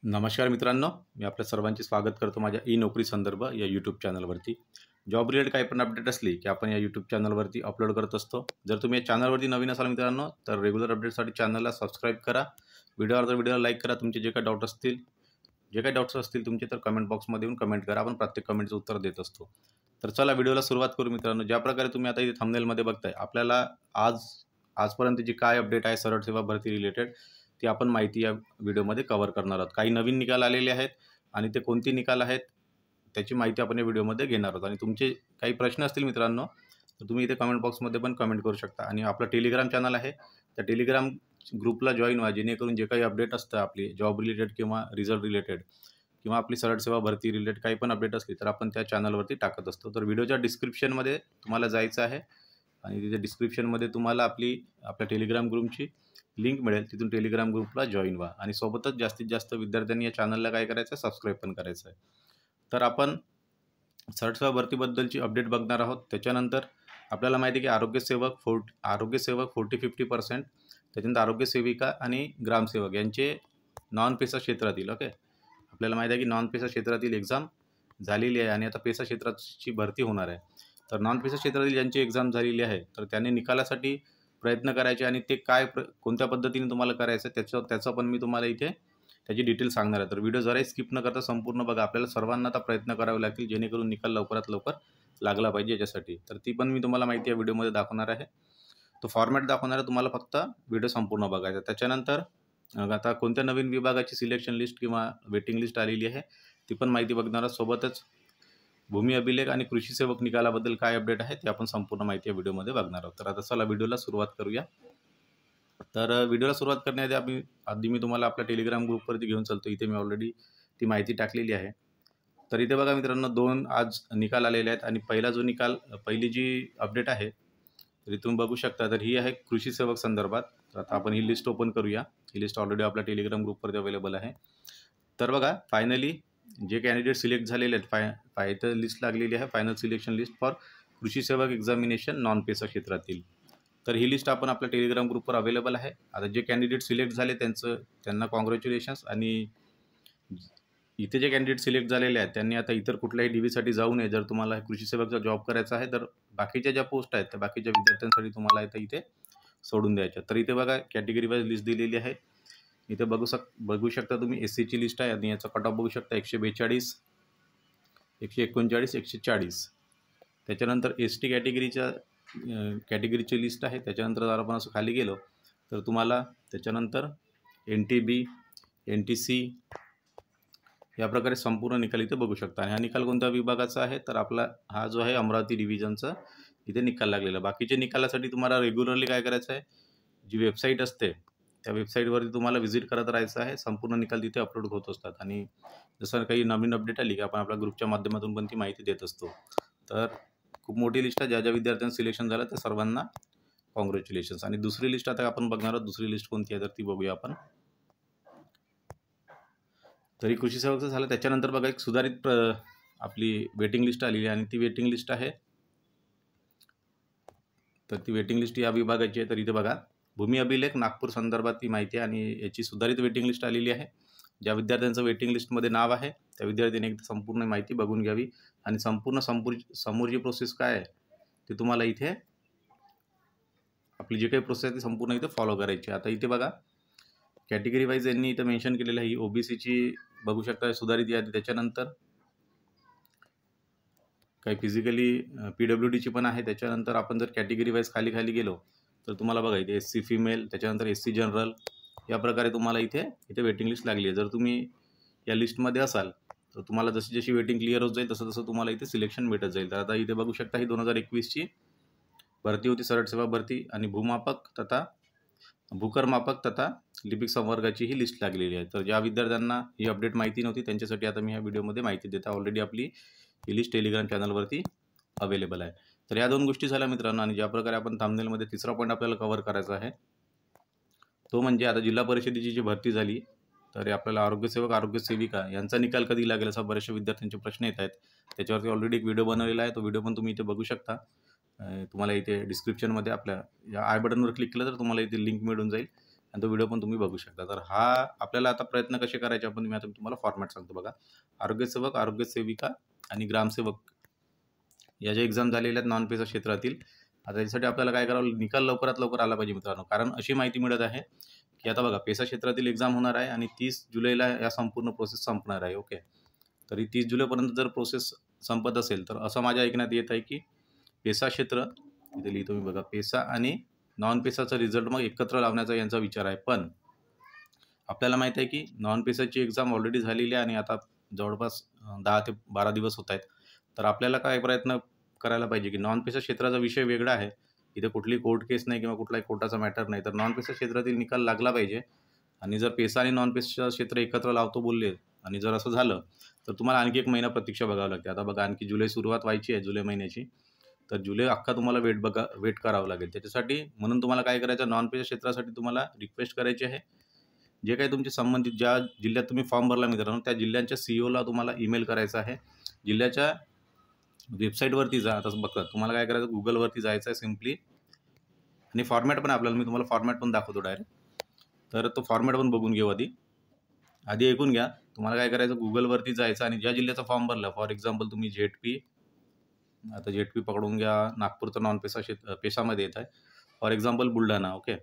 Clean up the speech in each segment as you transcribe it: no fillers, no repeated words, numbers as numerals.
नमस्कार मित्रांनो, मी आपल्या सर्वांचे स्वागत करतो माझ्या ई नोकरी संदर्भ या यूट्यूब चॅनलवरती. जॉब रिलेटेड काही पण अपडेट असली की आपण या यूट्यूब चॅनलवरती अपलोड करत असतो. जर तुम्ही या चॅनलवरती नवीन असाल मित्रांनो, तर रेग्युलर अपडेटसाठी चॅनलला सबस्क्राईब करा. व्हिडिओला लाईक करा. तुमचे जे काही डाऊट्स असतील तुमचे, तर कमेंट बॉक्समध्ये येऊन कमेंट करा. आपण प्रत्येक कमेंटचं उत्तर देत असतो. तर चला व्हिडिओला सुरुवात करू मित्रांनो. ज्या प्रकारे तुम्ही आता इथे थंबनेलमध्ये बघताय, आपल्याला आजपर्यंत जी काय अपडेट आहे सरळ सेवा भरती रिलेटेड, ती आपण माहिती या व्हिडिओमध्ये कव्हर करणार आहोत. काही नवीन निकाल आलेले आहेत आणि ते कोणते निकाल आहेत त्याची माहिती आपण या व्हिडिओमध्ये घेणार आहोत. आणि तुमचे काही प्रश्न असतील मित्रांनो, तर तुम्ही इथे कमेंट बॉक्समध्ये पण कमेंट करू शकता. आणि आपलं टेलिग्राम चॅनल आहे, त्या टेलिग्राम ग्रुपला जॉईन व्हा, जेणेकरून जे काही अपडेट असतं आपली जॉब रिलेटेड किंवा रिझल्ट रिलेटेड किंवा आपली सरळ सेवा भरती रिलेटेड काही पण अपडेट असली तर आपण त्या चॅनलवरती टाकत असतो. तर व्हिडिओच्या डिस्क्रिप्शनमध्ये तुम्हाला जायचं आहे आणि तिथे डिस्क्रिप्शनमध्ये तुम्हाला आपल्या टेलिग्राम ग्रुपची लिंक मिळेल. तिथून टेलिग्राम ग्रुपला जॉईन व्हा आणि सोबतच जास्तीत जास्त विद्यार्थ्यांनी या चॅनलला काय करायचं आहे, सबस्क्राईब पण करायचं आहे. तर आपण सरळ सेवा भरतीबद्दलची अपडेट बघणार आहोत. त्याच्यानंतर आपल्याला माहिती आहे की आरोग्यसेवक 40-50%, त्याच्यानंतर आरोग्यसेविका आणि ग्रामसेवक यांचे नॉन पेसा क्षेत्रातील आपल्याला माहिती आहे की नॉन पेसा क्षेत्रातील एक्झाम झालेली आहे आणि आता पेसा क्षेत्राची भरती होणार आहे. तर नॉन पेसा क्षेत्रातील ज्यांची एक्झाम झालेली आहे, तर त्यांनी निकालासाठी प्रयत्न करायचे आणि ते कोणत्या पद्धतीने तुम्हाला करायचं त्याचं पण मी तुम्हाला इथे त्याची डिटेल सांगणार आहे. तर व्हिडिओ जराही स्किप न करता संपूर्ण बघा. आपल्याला सर्वांना आता प्रयत्न करावे लागतील जेणेकरून निकाल लवकरात लवकर लागला पाहिजे याच्यासाठी. तर ती पण मी तुम्हाला माहिती या व्हिडिओमध्ये दाखवणार आहे. तो फॉर्मॅट दाखवणार आहे तुम्हाला, फक्त व्हिडिओ संपूर्ण बघायचा. त्याच्यानंतर आता कोणत्या नवीन विभागाची सिलेक्शन लिस्ट किंवा वेटिंग लिस्ट आलेली आहे ती पण माहिती बघणार आहोत. सोबतच भूमी अभिलेख आणि कृषी सेवक निकालाबद्दल काय अपडेट आहे ते आपण संपूर्ण माहिती या व्हिडिओमध्ये बघणार आहोत. तर आता चला व्हिडिओला सुरुवात करूया. तर व्हिडिओला सुरुवात करण्याआधी मी तुम्हाला आपल्या टेलिग्राम ग्रुपवरती घेऊन चालतो. इथे मी ऑलरेडी ती माहिती टाकलेली आहे. तर इथे बघा मित्रांनो, 2 आज निकाल आलेले आहेत आणि पहिली जी अपडेट आहे तर तुम्ही बघू शकता. तर ही आहे कृषी सेवक संदर्भात. तर आता आपण ही लिस्ट ओपन करूया. ही लिस्ट ऑलरेडी आपल्या टेलिग्राम ग्रुपवरती अवेलेबल आहे. तर बघा, फायनली जे कॅन्डिडेट सिलेक्ट झालेले आहेत, इथं लिस्ट लागलेली आहे, फायनल सिलेक्शन लिस्ट फॉर कृषी सेवक एक्झामिनेशन नॉन पेसा क्षेत्रातील. तर ही लिस्ट आपण आपल्या टेलिग्राम ग्रुपवर अवेलेबल आहे. आता जे कॅन्डिडेट सिलेक्ट झाले त्यांना कॉंग्रॅच्युलेशन्स. आणि इथे जे कॅन्डिडेट सिलेक्ट झालेले आहेत त्यांनी आता इतर कुठल्याही DVसाठी जाऊ नये. जर तुम्हाला कृषी सेवकचा जॉब करायचा आहे, तर बाकीच्या ज्या पोस्ट आहेत त्या बाकीच्या विद्यार्थ्यांसाठी तुम्हाला इथे सोडून द्यायच्या. तर इथे बघा कॅटेगरी वाईज लिस्ट दिलेली आहे. इथे बघू शकता तुम्ही SCची लिस्ट आहे आणि याचा कट ऑफ बघू शकता 142, 139, 140. त्याच्यानंतर ST कॅटेगरीची लिस्ट आहे. त्याच्यानंतर जर आपण असं खाली गेलो तर तुम्हाला त्याच्यानंतर NTB, NTC या प्रकारे संपूर्ण निकाल इथे बघू शकता. आणि हा निकाल कोणत्या विभागाचा आहे, तर आपला हा जो आहे अमरावती डिव्हिजनचा इथे निकाल लागलेला. बाकीच्या निकालासाठी तुम्हाला रेग्युलरली काय करायचं आहे, जी वेबसाईट असते त्या वेबसाईटवरती तुम्हाला व्हिजिट करत राहायचं आहे. संपूर्ण निकाल तिथे अपलोड होत असतात आणि जसं काही नवीन अपडेट आली की आपण आपल्या ग्रुपच्या माध्यमातून पण ती माहिती देत असतो. तर खूप मोठी लिस्ट आहे. ज्या विद्यार्थ्यांचं सिलेक्शन झालं त्या सर्वांना कॉंग्रॅच्युलेशन्स. आणि दुसरी लिस्ट आता आपण बघणार आहोत. दुसरी लिस्ट कोणती आहे तर ती बघूया आपण. तरी कृषी सेवकचं झालं. त्याच्यानंतर बघा एक सुधारित आपली वेटिंग लिस्ट आलेली आहे आणि ती वेटिंग लिस्ट आहे, तर ती वेटिंग लिस्ट या विभागाची आहे. तर इथे बघा भूमी अभिलेख नागपूर संदर्भात ती माहिती आहे आणि याची सुधारित वेटिंग लिस्ट आलेली आहे. ज्या विद्यार्थ्यांचं वेटिंग लिस्टमध्ये नाव आहे त्या विद्यार्थ्यांनी एकदा संपूर्ण माहिती बघून घ्यावी आणि संपूर्ण समोरची प्रोसेस काय आहे ते तुम्हाला इथे आपली जी काही प्रोसेस आहे ती संपूर्ण इथे फॉलो करायची. आता इथे बघा कॅटेगरी वाईज यांनी इथं मेन्शन केलेलं आहे. ही OBCची बघू शकता सुधारित यादी. त्याच्यानंतर काही फिजिकली PWDची पण आहे. त्याच्यानंतर आपण जर कॅटेगरी वाईज खाली गेलो तर तुम्हाला बघा इथे SC फिमेल, त्याच्यानंतर SC जनरल या प्रकारे तुम्हाला इथे वेटिंग लिस्ट लागली आहे. जर तुम्ही या लिस्टमध्ये असाल तर तुम्हाला जशी वेटिंग क्लिअर होत जाईल तसं तुम्हाला इथे सिलेक्शन भेटत जाईल. तर आता इथे बघू शकता ही 2021ची भरती होती, सरळ सेवा भरती, आणि भूकरमापक तथा लिपिक संवर्गाची ही लिस्ट लागलेली आहे. तर ज्या विद्यार्थ्यांना ही अपडेट माहिती नव्हती त्यांच्यासाठी आता मी ह्या व्हिडिओमध्ये माहिती देतो. ऑलरेडी आपली ही लिस्ट टेलिग्राम चॅनलवरती अवेलेबल आहे. तर या 2 गोष्टी झाल्या मित्रांनो. आणि ज्या प्रकारे आपण थंबनेलमध्ये तिसरा पॉईंट आपल्याला कव्हर करायचा आहे तो म्हणजे आता जिल्हा परिषदेची जी भरती झाली तर आपल्याला आरोग्यसेवक आरोग्यसेविका यांचा निकाल कधी लागेल असा बऱ्याचशा विद्यार्थ्यांचे प्रश्न येत आहेत. त्याच्यावरती ऑलरेडी एक व्हिडिओ बनवलेला आहे. तो व्हिडिओ पण तुम्ही इथे बघू शकता. तुम्हाला इथे डिस्क्रिप्शनमध्ये आपल्या या आय बटनवर क्लिक केलं तर तुम्हाला इथे लिंक मिळून जाईल. आणि तो व्हिडिओ पण तुम्ही बघू शकता. तर हा आपल्याला आता प्रयत्न कसे करायचे आपण मी आता तुम्हाला फॉर्मॅट सांगतो बघा. आरोग्यसेवक, आरोग्यसेविका आणि ग्रामसेवक या ज्या एक्झाम झालेल्या आहेत नॉन पेसा क्षेत्रातील, आता त्यासाठी आपल्याला काय करावं, निकाल लवकरात लवकर आला पाहिजे मित्रांनो. कारण अशी माहिती मिळत आहे की आता बघा पेसा क्षेत्रातील एक्झाम होणार आहे आणि 30 जुलैला या संपूर्ण प्रोसेस संपणार आहे. ओके, तरी 30 जुलैपर्यंत जर प्रोसेस संपत असेल तर असं माझ्या ऐकण्यात येत आहे की पेसा क्षेत्र इथे लिहितो मी बघा, पेसा आणि नॉन पेसाचा रिझल्ट मग एकत्र लावण्याचा यांचा विचार आहे. पण आपल्याला माहिती आहे की नॉन पेसाची एक्झाम ऑलरेडी झालेली आहे आणि आता जवळपास 10 ते 12 दिवस होत आहेत. तर आपल्याला काय प्रयत्न करायला पाहिजे की नॉन पेसा क्षेत्राचा विषय वेगळा आहे. इथे कुठली कोर्ट केस नाही किंवा कुठलाही कोर्टाचा मॅटर नाही. तर नॉन पेसा क्षेत्रातील निकाल लागला पाहिजे आणि जर पेसा आणि नॉन पेसा क्षेत्र एकत्र लावतो बोलले आणि जर असं झालं तर तुम्हाला आणखी 1 महिना प्रतीक्षा बघावी लागते. आता बघा आणखी जुलै सुरुवात व्हायची आहे जुलै महिन्याची. तर जुलै अख्खा तुम्हाला वेट करावं लागेल. त्याच्यासाठी म्हणून तुम्हाला काय करायचं, नॉन पेसा क्षेत्रासाठी तुम्हाला रिक्वेस्ट करायची आहे. जे काही तुमचे संबंधित ज्या जिल्ह्यात तुम्ही फॉर्म भरला मित्रांनो त्या जिल्ह्यांच्या सीईओला तुम्हाला ईमेल करायचा आहे. जिल्ह्याच्या वेबसाईटवरती जा. आता बघा तुम्हाला काय करायचं, गुगलवरती जायचं आहे सिम्पली आणि फॉर्मॅट पण आपल्याला मी तुम्हाला फॉर्मॅट पण दाखवतो डायरेक्ट. तर तो फॉर्मॅट पण बघून घेऊ आधी ऐकून घ्या. तुम्हाला काय करायचं, गुगलवरती जायचं आणि ज्या जिल्ह्याचा फॉर्म भरला, फॉर एक्झाम्पल तुम्ही झेडपी, आता झेडपी पकडून घ्या, नागपूरचं नॉन पेसा पेसामध्ये येत आहे. For example Buldhana. Okay,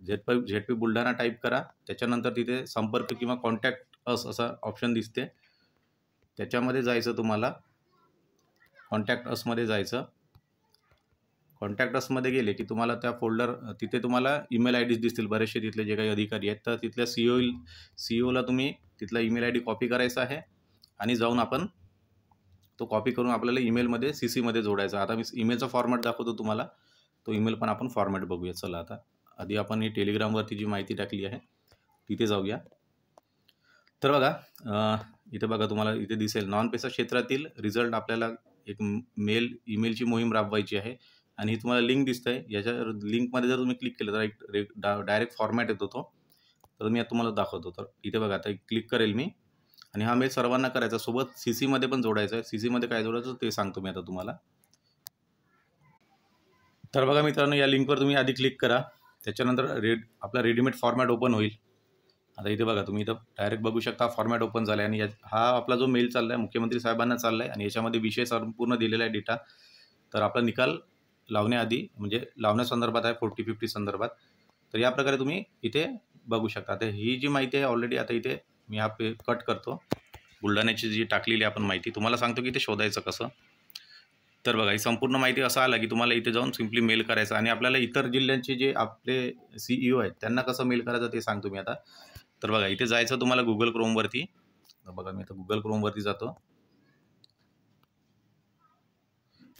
ZP Buldhana type करा. त्याच्यानंतर तिथे संपर्क किंवा कॉन्टॅक्ट अस असा ऑप्शन दिसते, त्याच्यामध्ये जायचं तुम्हाला. कॉन्टॅक्ट असमध्ये जायचं. कॉन्टॅक्ट असमध्ये गेले की तुम्हाला त्या फोल्डर तिथे तुम्हाला ईमेल आय डीज दिसतील बरेचसे तिथले जे काही अधिकारी आहेत. तर तिथल्या सीईओला तुम्ही तिथला ईमेल आय डी कॉपी करायचा आहे आणि जाऊन आपण तो कॉपी करून आपल्याला ईमेलमध्ये CCमध्ये जोडायचा. आता मी ईमेलचा फॉर्मॅट दाखवतो तुम्हाला. तो ईमेल पण आपण फॉर्मॅट बघूया. चला आता आधी आपण ही टेलिग्रामवरती जी माहिती टाकली आहे तिथे जाऊया. तर बघा इथे बघा तुम्हाला इथे दिसेल नॉन पेसा क्षेत्रातील रिझल्ट. आपल्याला एक ईमेलची मोहीम राबवायची आहे आणि ही तुम्हाला लिंक दिसतंय. याच्या लिंकमध्ये जर तुम्ही क्लिक केलं तर एक डायरेक्ट फॉर्मॅट येतो तो. तर मी आता तुम्हाला दाखवतो. तर इथे बघा आता क्लिक करेल मी आणि हा मेल सर्वांना करायचा, सोबत CCमध्ये पण जोडायचा आहे. CCमध्ये काय जोडायचं ते सांगतो मी आता तुम्हाला. तर बघा मित्रांनो, या लिंकवर तुम्ही आधी क्लिक करा. त्याच्यानंतर आपला रेडीमेड फॉर्मॅट ओपन होईल. आता इथे बघा तुम्ही इथं डायरेक्ट बघू शकता फॉर्मॅट ओपन झाला आहे आणि हा आपला जो मेल चालला आहे मुख्यमंत्री साहेबांना चालला आहे आणि याच्यामध्ये विषय संपूर्ण दिलेला आहे डेटा. तर आपला निकाल लावण्याआधी म्हणजे लावण्यासंदर्भात आहे, 40-50 संदर्भात. तर या प्रकारे तुम्ही इथे बघू शकता. आता ही जी माहिती आहे ऑलरेडी आता इथे मी हा कट करतो. बुलढाण्याची जी टाकलेली आपण माहिती तुम्हाला सांगतो की इथे शोधायचं कसं. तर बघा ही संपूर्ण माहिती असं आला की तुम्हाला इथे जाऊन सिम्पली मेल करायचं आणि आपल्याला इतर जिल्ह्यांचे जे आपले सीईओ आहेत त्यांना कसं मेल करायचं ते सांगतो मी आता. तर बघा इथे जायचं तुम्हाला गुगल क्रोमवरती. बघा मी आता गुगल क्रोमवरती जातो.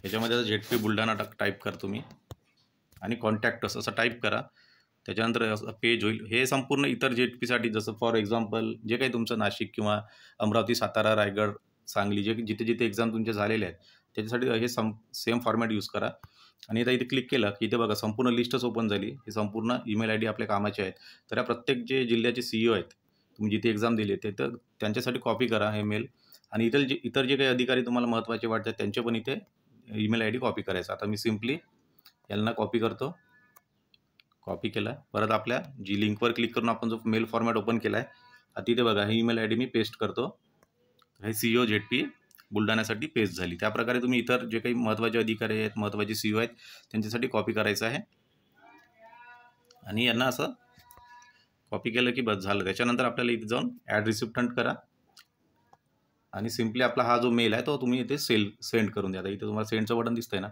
याच्यामध्ये झेडपी बुलढाणा टाईप करतो मी आणि कॉन्टॅक्ट असं टाईप करा. त्याच्यानंतर असं पेज होईल. हे संपूर्ण इतर झेडपीसाठी, जसं फॉर एक्झाम्पल जे काही तुमचं नाशिक किंवा अमरावती, सातारा, रायगड, सांगली जिथे जिथे एक्झाम तुमच्या झालेल्या आहेत त्याच्यासाठी हे सेम फॉर्मॅट यूज करा. आणि आता इथे क्लिक केलं की इथे बघा संपूर्ण लिस्टच ओपन झाली. ही संपूर्ण ईमेल आय डी आपल्या कामाचे आहेत. तर या प्रत्येक जे जिल्ह्याचे सीईओ आहेत तुम्ही जिथे एक्झाम दिली ते तर त्यांच्यासाठी कॉपी करा हे मेल आणि इतर जे काही अधिकारी तुम्हाला महत्त्वाचे वाटतात त्यांचे पण इथे ईमेल आय डी कॉपी करायचा. आता मी सिम्पली यांना कॉपी करतो. कॉपी केला. परत आपल्या जी लिंकवर क्लिक करून आपण जो मेल फॉर्मॅट ओपन केला आहे आता तिथे बघा ही ईमेल आय डी मी पेस्ट करतो. हे सीईओ झेडपी बुलढाण्यासाठी पेस्ट झाली. त्याप्रकारे तुम्ही इतर जे काही महत्त्वाचे अधिकारी आहेत, महत्त्वाचे सीईओ आहेत त्यांच्यासाठी कॉपी करायचं आहे आणि यांना असं कॉपी केलं की बस झालं. त्याच्यानंतर आपल्याला इथे जाऊन ॲड रिसिप्टंट करा आणि सिम्पली आपला हा जो मेल आहे तो तुम्ही इथे सेंड करून द्या. आता इथे तुम्हाला सेंडचं बटन दिसतंय ना,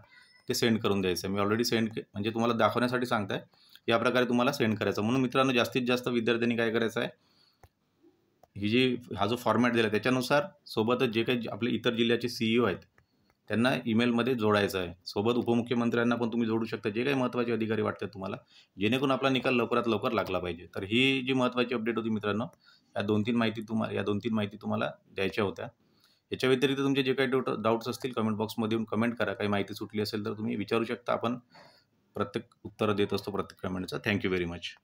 ते सेंड करून द्यायचं. मी ऑलरेडी म्हणजे तुम्हाला दाखवण्यासाठी सांगताय. या प्रकारे तुम्हाला सेंड करायचं. म्हणून मित्रांनो जास्तीत जास्त विद्यार्थ्यांनी काय करायचं आहे, हा जो फॉर्मॅट दिला त्याच्यानुसार सोबतच जे काही आपले इतर जिल्ह्याचे सीईओ आहेत त्यांना ईमेलमध्ये जोडायचं आहे. सोबत उपमुख्यमंत्र्यांना पण तुम्ही जोडू शकता, जे काही महत्त्वाचे अधिकारी वाटतात तुम्हाला, जेणेकरून आपला निकाल लवकरात लवकर लागला पाहिजे. तर ही जी महत्त्वाची अपडेट होती मित्रांनो, या 2-3 माहिती तुम्हाला द्यायच्या होत्या. याच्या व्यतिरिक्त तुमचे जे काही डाऊट्स असतील कमेंट बॉक्समध्ये येऊन कमेंट करा. काही माहिती सुटली असेल तर तुम्ही विचारू शकता. आपण प्रत्येक उत्तर देत असतो प्रत्येक कमेंटचं. Thank you very much.